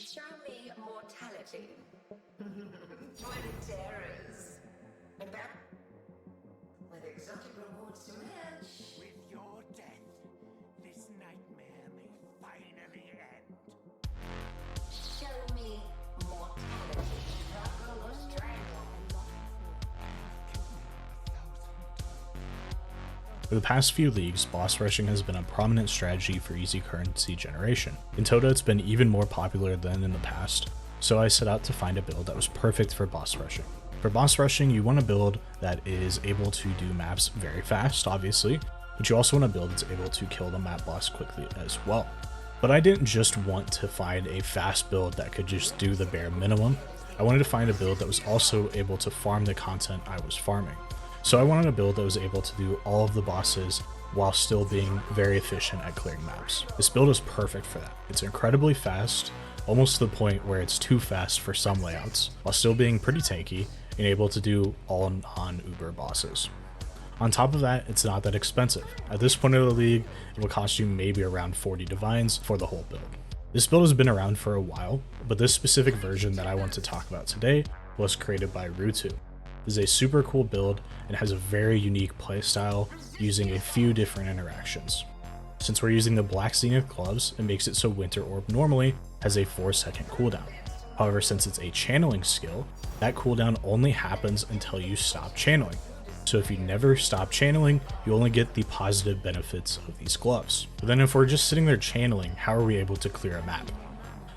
Show me mortality. 20 terrors. And back with exotic rewards to match. With your death, this nightmare may finally end. Show me mortality. Struggle or strangle. For the past few leagues, boss rushing has been a prominent strategy for easy currency generation. In Tota, it's been even more popular than in the past, so I set out to find a build that was perfect for boss rushing. For boss rushing, you want a build that is able to do maps very fast, obviously, but you also want a build that's able to kill the map boss quickly as well. But I didn't just want to find a fast build that could just do the bare minimum. I wanted to find a build that was also able to farm the content I was farming. So I wanted a build that was able to do all of the bosses while still being very efficient at clearing maps. This build is perfect for that. It's incredibly fast, almost to the point where it's too fast for some layouts, while still being pretty tanky and able to do all non-uber bosses. On top of that, it's not that expensive. At this point of the league, it will cost you maybe around 40 divines for the whole build. This build has been around for a while, but this specific version that I want to talk about today was created by Ruetoo. This is a super cool build and has a very unique playstyle using a few different interactions. Since we're using the Black Zenith gloves, it makes it so Winter Orb normally has a 4-second cooldown. However, since it's a channeling skill, that cooldown only happens until you stop channeling. So if you never stop channeling, you only get the positive benefits of these gloves. But then if we're just sitting there channeling, how are we able to clear a map?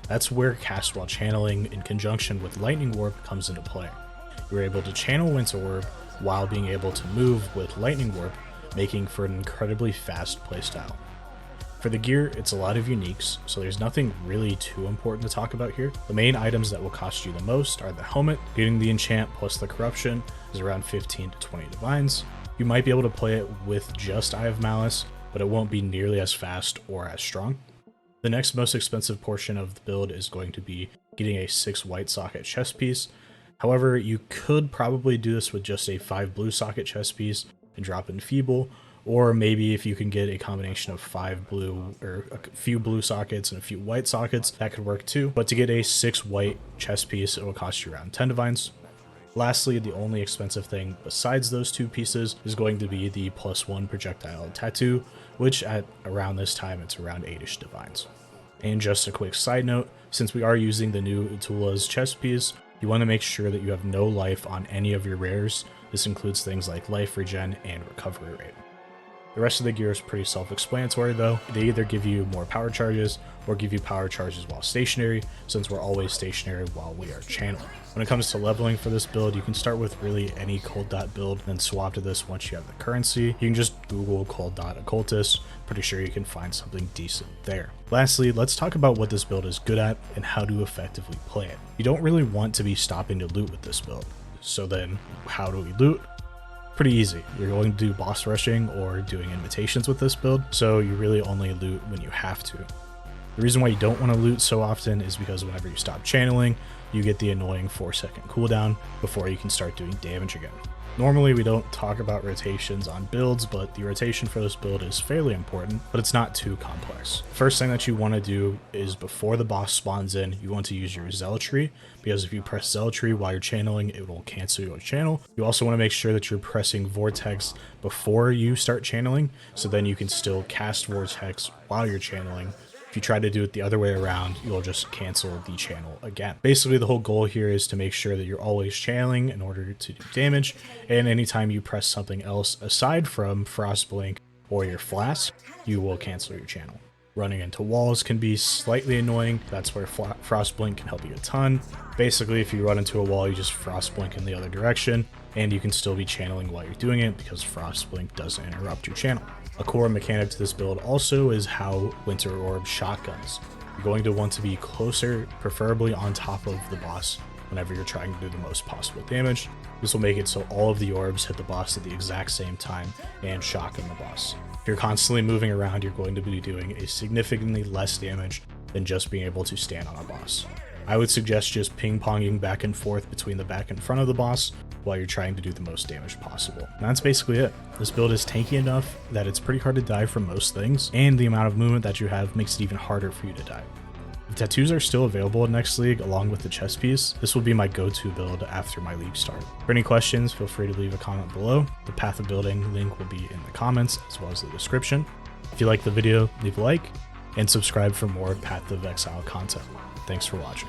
That's where cast while channeling in conjunction with Lightning Orb comes into play. You're able to channel Winter Orb while being able to move with Lightning Orb, making for an incredibly fast playstyle. For the gear, it's a lot of uniques, so there's nothing really too important to talk about here. The main items that will cost you the most are the helmet. Getting the enchant plus the corruption is around 15 to 20 divines. You might be able to play it with just Eye of Malice, but it won't be nearly as fast or as strong. The next most expensive portion of the build is going to be getting a 6 white socket chest piece. However, you could probably do this with just a 5 blue socket chest piece and drop in Feeble, or maybe if you can get a combination of 5 blue or a few blue sockets and a few white sockets, that could work too. But to get a 6 white chest piece, it will cost you around 10 divines. Lastly, the only expensive thing besides those 2 pieces is going to be the +1 projectile tattoo, which at around this time, it's around 8ish divines. And just a quick side note, since we are using the new Utula's chest piece, you want to make sure that you have no life on any of your rares. This includes things like life regen and recovery rate. The rest of the gear is pretty self-explanatory though. They either give you more power charges or give you power charges while stationary, since we're always stationary while we are channeling. When it comes to leveling for this build, you can start with really any cold dot build, then swap to this once you have the currency. You can just Google cold dot occultist. Pretty sure you can find something decent there. Lastly, let's talk about what this build is good at and how to effectively play it. You don't really want to be stopping to loot with this build. So then, how do we loot? Pretty easy. You're going to do boss rushing or doing invitations with this build, so you really only loot when you have to. The reason why you don't want to loot so often is because whenever you stop channeling, you get the annoying 4-second cooldown before you can start doing damage again. Normally we don't talk about rotations on builds, but the rotation for this build is fairly important, but it's not too complex. First thing that you want to do is before the boss spawns in, you want to use your zealotry, because if you press zealotry while you're channeling, it will cancel your channel. You also want to make sure that you're pressing vortex before you start channeling, so then you can still cast vortex while you're channeling. If you try to do it the other way around, you'll just cancel the channel again. Basically, the whole goal here is to make sure that you're always channeling in order to do damage, and anytime you press something else aside from Frostblink or your flask, you will cancel your channel. Running into walls can be slightly annoying. That's where Frostblink can help you a ton. Basically, if you run into a wall, you just Frostblink in the other direction, and you can still be channeling while you're doing it because Frostblink doesn't interrupt your channel. A core mechanic to this build also is how Winter Orb shotguns. You're going to want to be closer, preferably on top of the boss whenever you're trying to do the most possible damage. This will make it so all of the orbs hit the boss at the exact same time and shotgun the boss. If you're constantly moving around, you're going to be doing a significantly less damage than just being able to stand on a boss. I would suggest just ping-ponging back and forth between the back and front of the boss while you're trying to do the most damage possible. And that's basically it. This build is tanky enough that it's pretty hard to die from most things, and the amount of movement that you have makes it even harder for you to die. Tattoos are still available in next league along with the chest piece. This will be my go-to build after my league start. For any questions, feel free to leave a comment below. The path of building link will be in the comments as well as the description. If you liked the video, leave a like and subscribe for more Path of Exile content. Thanks for watching.